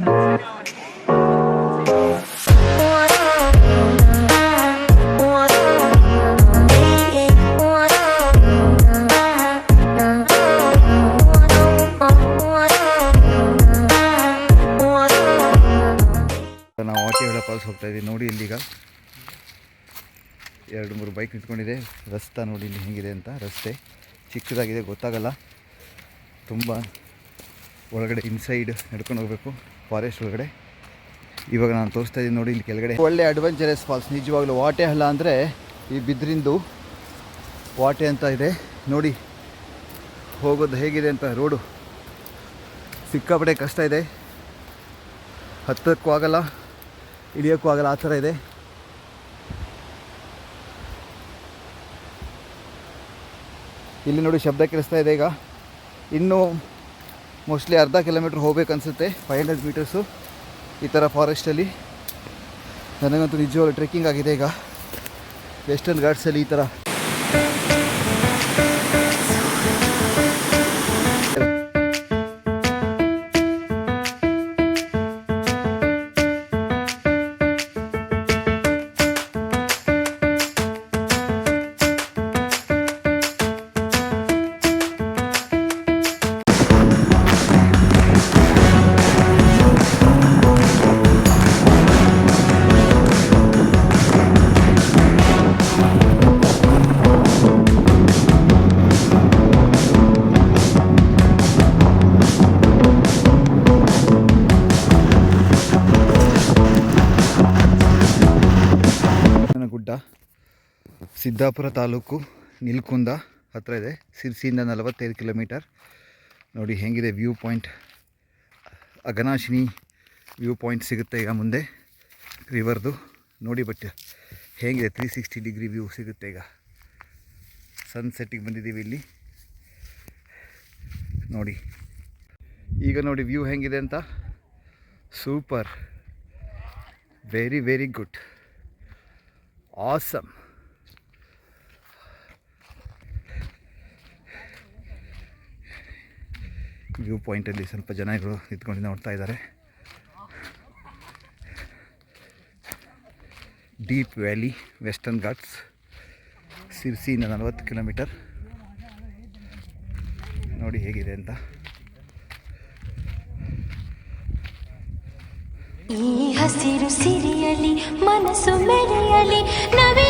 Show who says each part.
Speaker 1: ನಾವು ವಾಟೆಹೊಳೆ ಫಾಲ್ಸ್ ಹೋಗ್ತಾ ಇದ್ದೀವಿ. ನೋಡಿ ಇಲ್ಲಿಗ 2-3 ಬೈಕ್ ನಿಂತ್ಕೊಂಡಿದೆ. ರಸ್ತೆ ನೋಡಿ ಇಲ್ಲಿ ಹೇಗಿದೆ ಅಂತ. ರಸ್ತೆ ಚಿಕ್ಕದಾಗಿದೆ, ಗೊತ್ತಾಗಲ್ಲ. ತುಂಬ ಒಳಗಡೆ ಇನ್ಸೈಡ್ ನಡ್ಕೊಂಡು ಹೋಗಬೇಕು, ಫಾರೆಸ್ಟ್ ಒಳಗಡೆ. ಇವಾಗ ನಾನು ತೋರಿಸ್ತಾ ಇದ್ದೀನಿ ನೋಡಿ ಇಲ್ಲಿ ಕೆಳಗಡೆ. ಒಳ್ಳೆ ಅಡ್ವೆಂಚರಸ್ ಫಾಲ್ಸ್ ನಿಜವಾಗ್ಲೂ. ವಾಟೆಹಳ್ಳ ಅಂದರೆ ಈ ಬಿದ್ರಿಂದು ವಾಟೆ ಅಂತ ಇದೆ ನೋಡಿ. ಹೋಗೋದು ಹೇಗಿದೆ ಅಂತ. ರೋಡು ಸಿಕ್ಕಾಪಟ್ಟೆ ಕಷ್ಟ ಇದೆ, ಹತ್ತಕ್ಕೂ ಆಗಲ್ಲ, ಇಳಿಯೋಕ್ಕೂ ಆಗಲ್ಲ, ಆ ಥರ ಇದೆ. ಇಲ್ಲಿ ನೋಡಿ ಶಬ್ದ ಕೇಳಿಸ್ತಾ ಇದೆ. ಈಗ ಇನ್ನೂ ಮೋಸ್ಟ್ಲಿ ಅರ್ಧ ಕಿಲೋಮೀಟ್ರ್ ಹೋಗ್ಬೇಕು ಅನಿಸುತ್ತೆ, 500 ಮೀಟರ್ಸು ಈ ಥರ ಫಾರೆಸ್ಟಲ್ಲಿ. ನನಗಂತೂ ನಿಜವಾಗ್ಲೂ ಟ್ರೆಕ್ಕಿಂಗ್ ಆಗಿದೆ. ಈಗ ವೆಸ್ಟರ್ನ್ ಘಾಟ್ಸಲ್ಲಿ ಈ ಥರ ಗುಡ್ಡ. ಸಿದ್ದಾಪುರ ತಾಲೂಕು ನಿಲ್ಕುಂದ ಹತ್ತಿರ ಇದೆ. ಸಿರ್ಸಿಯಿಂದ 45 ಕಿಲೋಮೀಟರ್. ನೋಡಿ ಹೇಗಿದೆ view point. Aghanashini view point ಸಿಗುತ್ತೆ ಈಗ ಮುಂದೆ ರಿವರ್ದು ನೋಡಿ. ಬಟ್ ಹೇಗಿದೆ 360 ಡಿಗ್ರಿ ವ್ಯೂ ಸಿಗುತ್ತೆ. ಈಗ ಸನ್ಸೆಟ್ಟಿಗೆ ಬಂದಿದ್ದೀವಿ ಇಲ್ಲಿ ನೋಡಿ. ಈಗ ನೋಡಿ ವ್ಯೂ ಹೇಗಿದೆ ಅಂತ. Super, very very good, awesome. View ಪಾಯಿಂಟಲ್ಲಿ ಸ್ವಲ್ಪ ಜನಗಳು ನಿಂತ್ಕೊಂಡು ನೋಡ್ತಾ ಇದ್ದಾರೆ. ಡೀಪ್ ವ್ಯಾಲಿ, ವೆಸ್ಟರ್ನ್ ಘಾಟ್ಸ್, ಸಿರ್ಸಿಯಿಂದ 40 ಕಿಲೋಮೀಟರ್. ನೋಡಿ ಹೇಗಿದೆ ಅಂತ.
Speaker 2: ಈ ಹಸಿರು ಸಿರಿಯಲಿ ಮನಸ್ಸು ಮೆರೆಯಲಿ ನವಿ